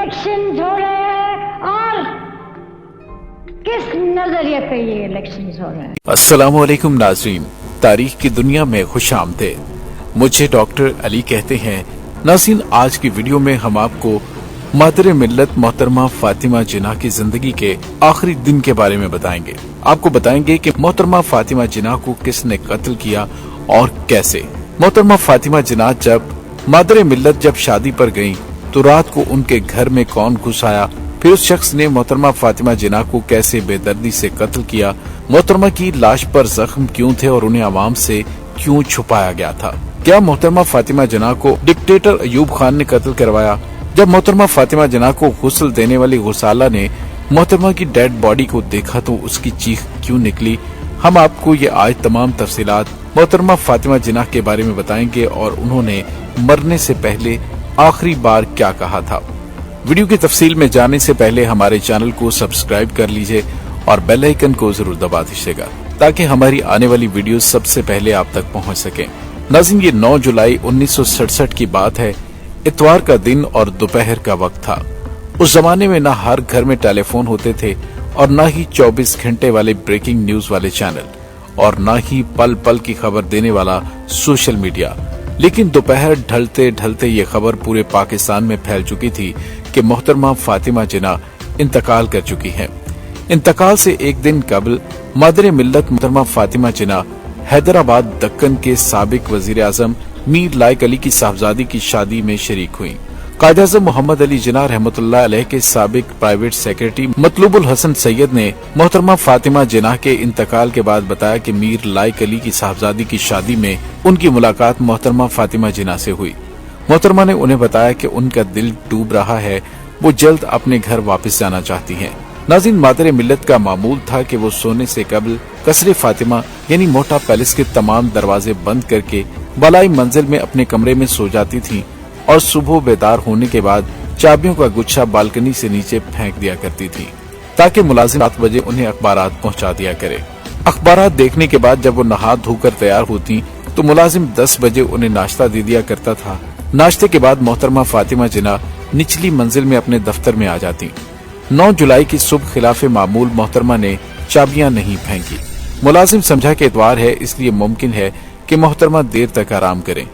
Election हो रहे हैं और किस नजरिए पे ये इलेक्शन हो रहे हैं। अस्सलामु अलैकुम नाज़रीन, तारीख की दुनिया में खुश आमदीद। मुझे डॉक्टर अली कहते हैं। नाज़रीन, आज की वीडियो में हम आपको मादर मिल्लत मोहतरमा फातिमा जिन्ना की जिंदगी के आखिरी दिन के बारे में बताएंगे। आपको बताएंगे कि मोहतरमा फातिमा जिन्ना को किसने कत्ल किया और कैसे। मोहतरमा फातिमा जिन्ना जब मादर मिल्लत जब शादी पर गयी तो रात को उनके घर में कौन घुस आया, फिर उस शख्स ने मोहतरमा फातिमा जिन्ना को कैसे बेदर्दी से कत्ल किया, मोहतरमा की लाश पर जख्म क्यों थे और उन्हें आवाम से क्यों छुपाया गया था। क्या मोहतरमा फातिमा जिन्ना को डिक्टेटर अयूब खान ने कत्ल करवाया। जब मोहतरमा फातिमा जिन्ना को गुस्ल देने वाली गुसाला ने मोहतरमा की डेड बॉडी को देखा तो उसकी चीख क्यों निकली। हम आपको ये आज तमाम तफसीलात मोहतरमा फातिमा जिन्ना के बारे में बताएंगे और उन्होंने मरने से पहले आखिरी बार क्या कहा था। वीडियो की तफसील में जाने से पहले हमारे चैनल को सब्सक्राइब कर लीजिए और बेल आइकन को जरूर दबा दीजिएगा ताकि हमारी आने वाली वीडियो सबसे पहले आप तक पहुंच सके। नाज़रीन, ये 9 जुलाई 1967 की बात है। इतवार का दिन और दोपहर का वक्त था। उस जमाने में न हर घर में टेलीफोन होते थे और न ही 24 घंटे वाले ब्रेकिंग न्यूज वाले चैनल और न ही पल पल की खबर देने वाला सोशल मीडिया। लेकिन दोपहर ढलते ढलते ये खबर पूरे पाकिस्तान में फैल चुकी थी कि मोहतरमा फातिमा जिन्ना इंतकाल कर चुकी हैं। इंतकाल से एक दिन कबल मादर मिल्लत मोहतरमा फातिमा जिन्ना हैदराबाद दक्कन के साबिक वजीर आजम मीर लायक अली की साहबजादी की शादी में शरीक हुई। कायद आज़म मोहम्मद अली जिन्ना रहमतुल्लाह अलैह के साबिक प्राइवेट सेक्रेटरी मतलूबुल हसन सैयद ने मोहतरमा फातिमा जिन्ना के इंतकाल के बाद बताया कि मीर लायक अली की साहबजादी की शादी में उनकी मुलाकात मोहतरमा फातिमा जिन्ना से हुई। मोहतरमा ने उन्हें बताया कि उनका दिल डूब रहा है, वो जल्द अपने घर वापस जाना चाहती हैं। नाज़रीन, मादर मिल्लत का मामूल था कि वो सोने से कबल कसरे फातिमा यानी मोटा पैलेस के तमाम दरवाजे बंद करके बलाई मंजिल में अपने कमरे में सो जाती थी और सुबह बेदार होने के बाद चाबियों का गुच्छा बालकनी से नीचे फेंक दिया करती थी ताकि मुलाजिम 7 बजे उन्हें अखबारात पहुंचा दिया करे। अखबारात देखने के बाद जब वो नहा धोकर तैयार होती तो मुलाजिम 10 बजे उन्हें नाश्ता दे दिया करता था। नाश्ते के बाद मोहतरमा फातिमा जिन्ना निचली मंजिल में अपने दफ्तर में आ जाती। 9 जुलाई की सुबह खिलाफे मामूल मोहतरमा ने चाबियां नहीं फेंकी। मुलाजिम समझा कि इतवार है, इसलिए मुमकिन है कि मोहतरमा देर तक आराम करें।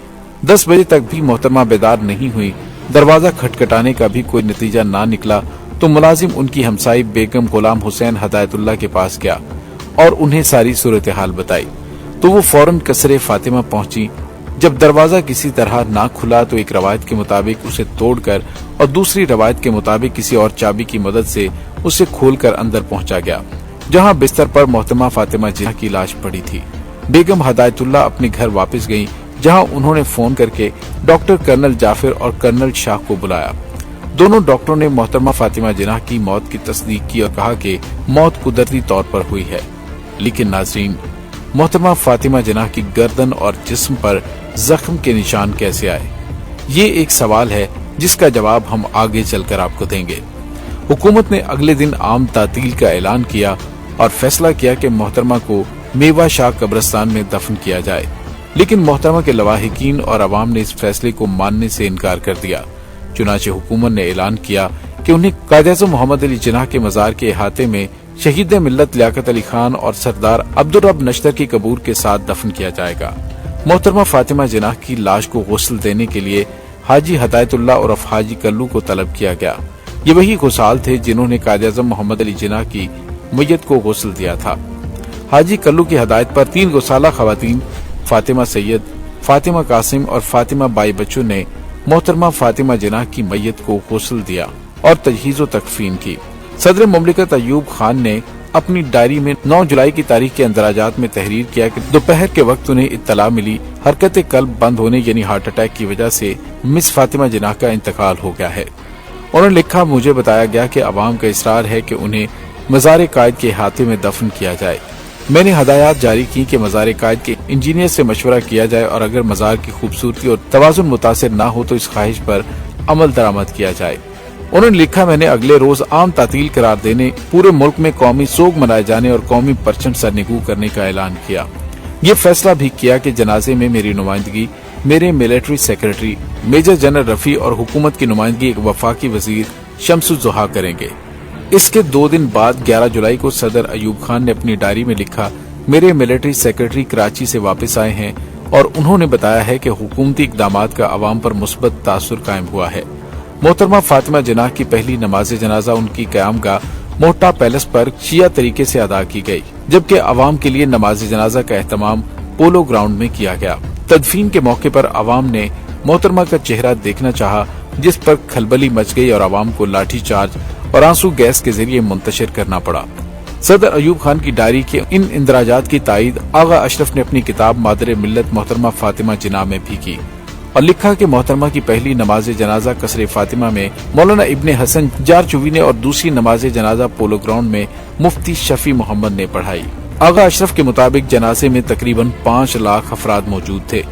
10 बजे तक भी मोहतरमा बेदार नहीं हुई। दरवाजा खटखटाने का भी कोई नतीजा ना निकला तो मुलाजिम उनकी हमसाई बेगम गुलाम हुसैन हदायतुल्लाह के पास गया और उन्हें सारी सूरत हाल बताई तो वो फौरन कसरे फातिमा पहुंची। जब दरवाजा किसी तरह ना खुला तो एक रवायत के मुताबिक उसे तोड़कर और दूसरी रवायत के मुताबिक किसी और चाबी की मदद से उसे खोलकर अंदर पहुंचा गया, जहां बिस्तर पर मोहतरमा फातिमा जिन्ना की लाश पड़ी थी। बेगम हदायतुल्लाह अपने घर वापस गईं, जहां उन्होंने फोन करके डॉक्टर कर्नल जाफिर और कर्नल शाह को बुलाया। दोनों डॉक्टरों ने मोहतरमा फातिमा जिन्ना की मौत की तस्दीक की और कहा कि मौत कुदरती तौर पर हुई है। लेकिन नाज़रीन, मोहतरमा फातिमा जिन्ना की गर्दन और जिस्म पर जख्म के निशान कैसे आए, ये एक सवाल है जिसका जवाब हम आगे चलकर आपको देंगे। हुकूमत ने अगले दिन आम तातील का ऐलान किया और फैसला किया कि मोहतरमा को मेवा शाह कब्रिस्तान में दफन किया जाए। लेकिन मोहतरमा के लवाहिकीन और अवाम ने इस फैसले को मानने से इनकार कर दिया। चुनाचे हुकूमत ने ऐलान किया कि उन्हें कायद आज़म मोहम्मद अली जिन्ना के मजार के अहाते में शहीद मिल्लत लियाकत अली खान और सरदार अब्दुर्रब नश्तर की कबूर के साथ दफन किया जाएगा। मोहतरमा फातिमा जिन्ना की लाश को गुस्ल देने के लिए हाजी हदायतुल्लाह और हाजी कल्लू को तलब किया गया। ये वही गुसाल थे जिन्होंने कायद आज़म मोहम्मद अली जिन्ना की मैयत को गुस्ल दिया था। हाजी कल्लू की हदायत पर 3 गुसाला खवातीन फातिमा सैयद, फातिमा कासिम और फातिमा बाई बच्चू ने मोहतरमा फातिमा जिन्ना की मैयत को गुस्ल दिया और तजहीज़ो तकफीन की। सदर मुमलिकत अयूब खान ने अपनी डायरी में 9 जुलाई की तारीख के अंदराजात में तहरीर किया कि दोपहर के वक्त उन्हें इत्तला मिली हरकत कल्ब बंद होने यानी हार्ट अटैक की वजह से मिस फातिमा जिन्ना का इंतकाल हो गया है। उन्होंने लिखा, मुझे बताया गया कि अवाम का इसरार है कि उन्हें मज़ार कायद के अहाते में दफन किया जाए। मैंने हदायत जारी की कि मज़ार कायद के इंजीनियर से मशवरा किया जाए और अगर मज़ार की खूबसूरती और तवाज़ुन मुतासिर न हो तो इस ख्वाहिश पर अमल दरामद किया जाए। उन्होंने लिखा, मैंने अगले रोज आम तातील करार देने, पूरे मुल्क में कौमी सोग मनाए जाने और कौमी परचम सरनिगू करने का ऐलान किया। ये फैसला भी किया कि जनाजे में मेरी नुमाइंदगी मेरे military secretary major general Rafi और हुकूमत की नुमाइंदगी एक वफाकी वजीर शम्सुज़्ज़ोहा करेंगे। इसके 2 दिन बाद 11 जुलाई को सदर अयूब खान ने अपनी डायरी में लिखा, मेरे मिलिट्री सेक्रेटरी कराची से वापस आए हैं और उन्होंने बताया है कि हुकूमती इक़दामात का अवाम पर मुस्बत तासुर कायम हुआ है। मोहतरमा फातिमा जिन्नाह की पहली नमाज जनाजा उनकी क़यामगाह मोहटा पैलेस पर शिया तरीके से अदा की गई, जबकि अवाम के लिए नमाज जनाजा का एहतमाम पोलो ग्राउंड में किया गया। तदफीन के मौके पर अवाम ने मोहतरमा का चेहरा देखना चाहा, जिस पर खलबली मच गई और अवाम को लाठी चार्ज और आंसू गैस के जरिए मुंतशिर करना पड़ा। सदर अयूब खान की डायरी के इन इंदराजात की तायीद आगा अशरफ ने अपनी किताब मादरे मिल्लत मोहतरमा फातिमा जिन्नाह में भी की और लिखा कि मोहतरमा की पहली नमाज जनाजा कसरे फातिमा में मौलाना इब्ने हसन जारचुवी ने और दूसरी नमाज जनाजा पोलो ग्राउंड में मुफ्ती शफी मोहम्मद ने पढ़ाई। आगा अशरफ के मुताबिक जनाजे में तकरीबन 5 लाख अफराद मौजूद थे।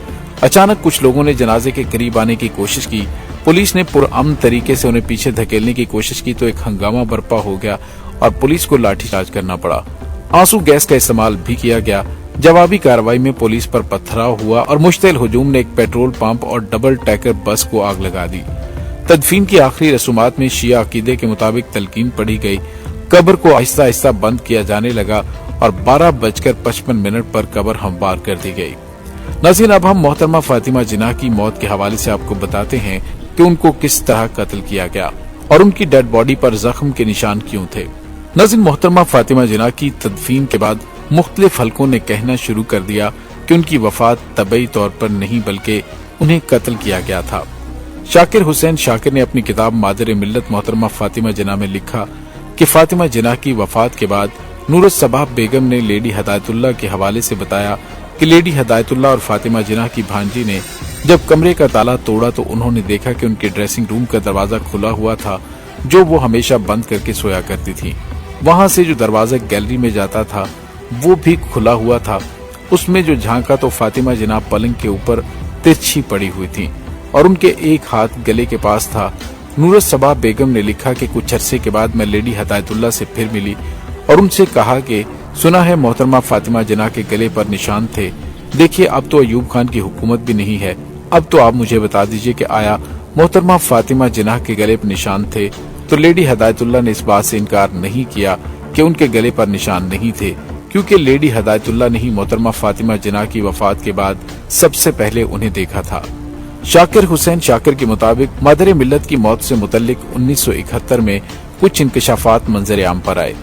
अचानक कुछ लोगों ने जनाजे के करीब आने की कोशिश की। पुलिस ने पुरअमन तरीके से उन्हें पीछे धकेलने की कोशिश की तो एक हंगामा बर्पा हो गया और पुलिस को लाठीचार्ज करना पड़ा। आंसू गैस का इस्तेमाल भी किया गया। जवाबी कार्रवाई में पुलिस पर पथराव हुआ और मुश्तिल हुजूम ने एक पेट्रोल पंप और डबल टैकर बस को आग लगा दी। तदफीन की आखिरी रसूमात में शिया अकीदे के मुताबिक तलकीन पढ़ी गई। कब्र को आहिस्ता आहिस्ता बंद किया जाने लगा और 12:55 पर कब्र हमवार कर दी गई। नाज़रीन, अब हम मोहतरमा फातिमा जिन्नाह की मौत के हवाले से आपको बताते हैं कि उनको किस तरह कत्ल किया गया और उनकी डेड बॉडी पर जख्म के निशान क्यों थे। नाज़रीन, मोहतरमा फातिमा जिन्नाह की तदफीन के बाद मुख्तलिफ हलकों ने कहना शुरू कर दिया कि उनकी वफात तबई तौर पर नहीं बल्कि उन्हें कत्ल किया गया था। शाकिर हुसैन शाकिर ने अपनी किताब मादरे मिल्लत मोहतरमा फातिमा जिन्नाह में लिखा कि फातिमा जिन्नाह की वफात के बाद नूरत सबाह बेगम ने लेडी हदायतुल्लाह के हवाले से बताया कि लेडी हदायतुल्लाह और फातिमा जिन्नाह की भांजी ने जब कमरे का ताला तोड़ा तो उन्होंने देखा कि उनके ड्रेसिंग रूम का दरवाजा खुला हुआ था, जो वो हमेशा बंद करके सोया करती थी। वहां से जो दरवाजा गैलरी में जाता था वो भी खुला हुआ था। उसमें जो झांका तो फातिमा जिन्नाह पलंग के ऊपर तिरछी पड़ी हुई थी और उनके एक हाथ गले के पास था। नूरत सबाह बेगम ने लिखा कि कुछ अरसे के बाद मैं लेडी हदायतुल्लाह से फिर मिली और उनसे कहा कि सुना है मोहतरमा फातिमा जिन्नाह के गले पर निशान थे। देखिए, अब तो अयूब खान की हुकूमत भी नहीं है। अब तो आप मुझे बता दीजिए कि आया मोहतरमा फातिमा जिन्नाह के गले पर निशान थे? तो लेडी हदायतुल्लाह ने इस बात से इनकार नहीं किया कि उनके गले पर निशान नहीं थे, क्योंकि लेडी हदायतुल्लाह ने ही मोहतरमा फातिमा जिन्नाह की वफात के बाद सबसे पहले उन्हें देखा था। शाकिर हुसैन शाकिर के मुताबिक मादरे मिल्लत की मौत से मुतल्लिक 1971 में कुछ इंकशाफात मंजर आम पर आए।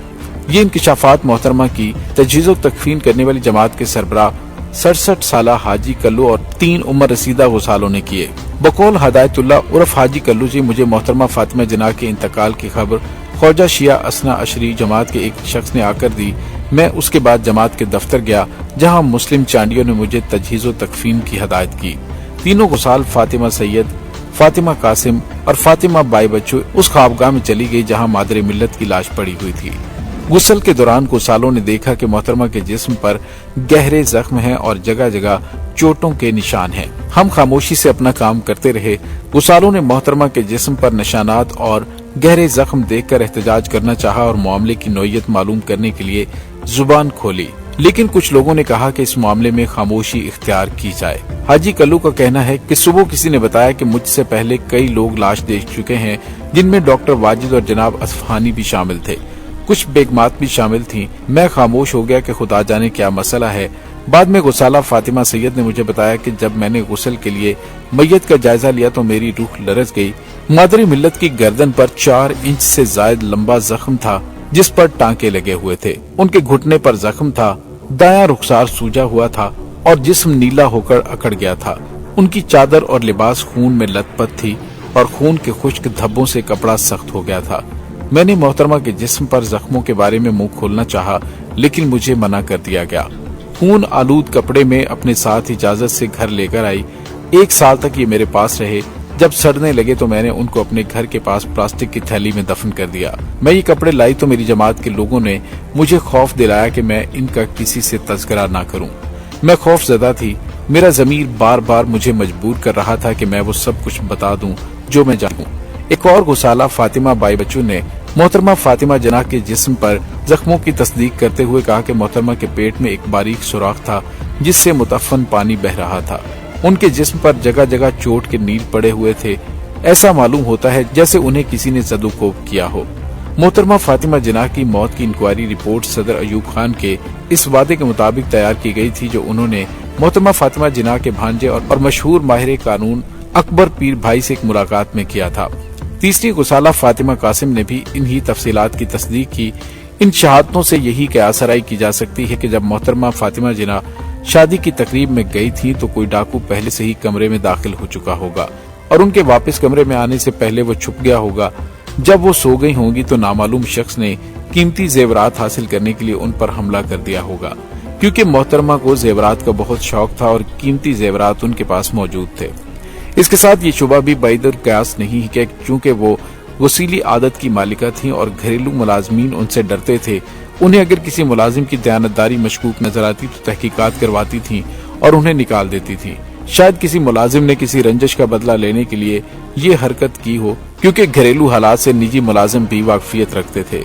ये इंकशाफात मोहतरमा की तजहीज़ तकफीन करने वाली जमात के सरबराह 67 साला हाजी कल्लू और 3 उम्र रसीदा गुसालों ने किए। बकौल हदायतुल्लाह उर्फ हाजी कल्लू जी, मुझे मोहतरमा फातिमा जिन्नाह के इंतकाल की खबर ख्वाजा शिया असना अशरी जमात के एक शख्स ने आकर दी। मैं उसके बाद जमात के दफ्तर गया, जहां मुस्लिम चांडियों ने मुझे तजहीज़ तकफीन की हदायत की। तीनों गुसाल फातिमा सैयद, फातिमा कासिम और फातिमा बाई बच्चू उस ख्वाबगाह में चली गई जहां मादरे मिल्लत की लाश पड़ी हुई थी। गुस्ल के दौरान गुसालों ने देखा कि मोहतरमा के जिस्म पर गहरे जख्म हैं और जगह जगह चोटों के निशान हैं। हम खामोशी से अपना काम करते रहे। गुसालों ने मोहतरमा के जिस्म पर निशानात और गहरे जख्म देखकर एहतजाज करना चाहा और मामले की नौयत मालूम करने के लिए जुबान खोली, लेकिन कुछ लोगों ने कहा कि इस मामले में खामोशी इख्तियार की जाए। हाजी कल्लू का कहना है कि सुबह किसी ने बताया कि मुझसे पहले कई लोग लाश देख चुके हैं, जिनमें डॉक्टर वाजिद और जनाब असफहानी भी शामिल थे। कुछ बेगमात भी शामिल थीं। मैं खामोश हो गया कि खुदा जाने क्या मसला है। बाद में गुसाला फातिमा सैयद ने मुझे बताया कि जब मैंने गुस्ल के लिए मैयत का जायजा लिया तो मेरी रूह लरज गई। मादरी मिल्लत की गर्दन पर 4 इंच से ज्यादा लंबा जख्म था, जिस पर टांके लगे हुए थे। उनके घुटने पर जख्म था, दायां रुखसार सूजा हुआ था और जिस्म नीला होकर अकड़ गया था। उनकी चादर और लिबास खून में लथपथ थी और खून के खुश्क धब्बों से कपड़ा सख्त हो गया था। मैंने मोहतरमा के जिस्म पर जख्मों के बारे में मुंह खोलना चाहा, लेकिन मुझे मना कर दिया गया। खून आलूद कपड़े में अपने साथ इजाजत से घर लेकर आई। 1 साल तक ये मेरे पास रहे। जब सड़ने लगे तो मैंने उनको अपने घर के पास प्लास्टिक की थैली में दफन कर दिया। मैं ये कपड़े लाई तो मेरी जमात के लोगों ने मुझे खौफ दिलाया कि मैं इनका किसी से तज़किरा ना करूं। मैं खौफजदा थी। मेरा ज़मीर बार बार मुझे मजबूर कर रहा था कि मैं वो सब कुछ बता दूं जो मैं जानूं। एक और गुसाला फातिमा बाई बच्चू ने मोहतरमा फातिमा जिन्नाह के जिस्म पर जख्मों की तस्दीक करते हुए कहा कि मोहतरमा के पेट में एक बारीक सुराख था, जिससे मुतफ़न पानी बह रहा था। उनके जिस्म पर जगह जगह चोट के नील पड़े हुए थे। ایسا معلوم ہوتا ہے جیسے انہیں کسی نے زدوکوب کیا ہو۔ محترمہ فاطمہ جناح کی موت کی انکوائری رپورٹ صدر ایوب خان کے اس وعدے کے مطابق تیار کی گئی تھی جو انہوں نے محترمہ فاطمہ جناح کے بھانجے اور مشہور ماہر قانون اکبر پیر بھائی سے ایک ملاقات میں کیا تھا۔ تیسری گسالہ فاطمہ قاسم نے بھی انہی تفصیلات کی تصدیق کی۔ ان شہادتوں سے یہی قیاس آرائی کی جا سکتی ہے کہ جب محترمہ فاطمہ جناح شادی کی تقریب میں گئی تھی تو کوئی ڈاکو پہلے سے ہی کمرے میں داخل ہو چکا ہوگا اور ان کے واپس کمرے میں آنے سے پہلے وہ چھپ گیا ہوگا۔ جب وہ سو گئی ہوں گی تو نامعلوم شخص نے قیمتی زیورات حاصل کرنے کے لیے ان پر حملہ کر دیا ہوگا، کیونکہ محترمہ کو زیورات کا بہت شوق تھا اور قیمتی زیورات ان کے پاس موجود تھے۔ اس کے ساتھ یہ شبہ بھی بعید القیاس نہیں کہ چونکہ وہ وسیلی عادت کی مالکہ تھیں اور گھریلو ملازمین ان سے ڈرتے تھے، انہیں اگر کسی ملازم کی دیانتداری مشکوک نظر آتی تو تحقیقات کرواتی تھیں اور انہیں نکال دیتی تھیں۔ شاید کسی ملازم نے کسی رنجش کا بدلہ لینے کے لیے یہ حرکت کی ہو، کیونکہ گھریلو حالات سے نجی ملازم بھی واقفیت رکھتے تھے۔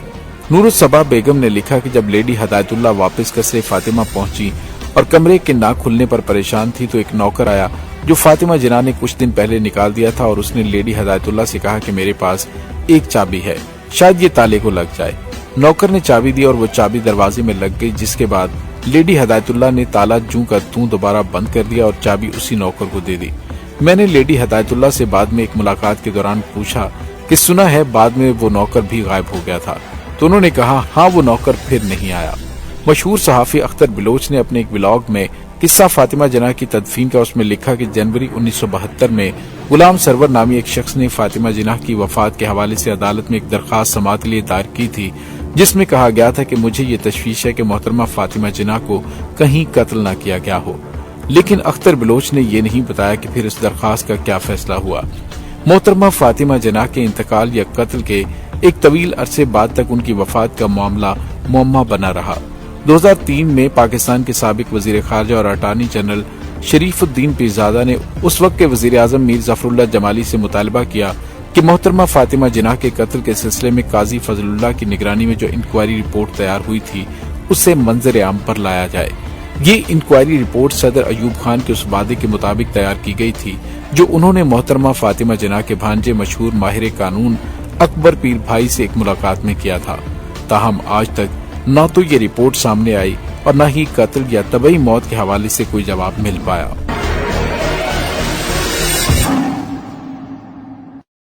نور الصبا بیگم نے لکھا کہ جب لیڈی ہدایت اللہ واپس قصر فاطمہ پہنچی اور کمرے کے نہ کھلنے پر پریشان تھی تو ایک نوکر آیا جو فاطمہ جناح نے کچھ دن پہلے نکال دیا تھا، اور اس نے لیڈی ہدایت اللہ سے کہا کہ میرے پاس ایک چابی ہے، شاید یہ تالے کو لگ جائے۔ نوکر نے چابی دی اور وہ چابی دروازے میں لگ گئی، جس کے بعد لیڈی ہدایت اللہ نے تالا جوں کا توں دوبارہ بند کر دیا اور چابی اسی نوکر کو دے دی۔ میں نے لیڈی ہدایت اللہ سے بعد میں ایک ملاقات کے دوران پوچھا کہ سنا ہے بعد میں وہ نوکر بھی غائب ہو گیا تھا، تو انہوں نے کہا ہاں وہ نوکر پھر نہیں آیا۔ مشہور صحافی اختر بلوچ نے اپنے ایک ولاگ میں قصہ فاطمہ جناح کی تدفین کا اس میں لکھا کہ جنوری 1972 میں غلام سرور نامی ایک شخص نے فاطمہ جناح کی وفات کے حوالے سے عدالت میں ایک درخواست سماعت کے لیے دائر کی تھی، جس میں کہا گیا تھا کہ مجھے یہ تشویش ہے کہ محترمہ فاطمہ جناح کو کہیں قتل نہ کیا گیا ہو، لیکن اختر بلوچ نے یہ نہیں بتایا کہ پھر اس درخواست کا کیا فیصلہ ہوا۔ محترمہ فاطمہ جناح کے انتقال یا قتل کے ایک طویل عرصے بعد تک ان کی وفات کا معاملہ معمہ بنا رہا۔ 2003 میں پاکستان کے سابق وزیر خارجہ اور اٹارنی جنرل شریف الدین پیرزادہ نے اس وقت کے وزیر اعظم میر ظفر اللہ جمالی سے مطالبہ کیا کہ محترمہ فاطمہ جناح کے قتل کے سلسلے میں قاضی فضل اللہ کی نگرانی میں جو انکوائری رپورٹ تیار ہوئی تھی اسے منظر عام پر لایا جائے۔ یہ انکوائری رپورٹ صدر ایوب خان کے اس وعدے کے مطابق تیار کی گئی تھی جو انہوں نے محترمہ فاطمہ جناح کے بھانجے مشہور ماہر قانون اکبر پیر بھائی سے ایک ملاقات میں کیا تھا۔ تاہم آج تک نہ تو یہ رپورٹ سامنے آئی اور نہ ہی قتل یا طبعی موت کے حوالے سے کوئی جواب مل پایا۔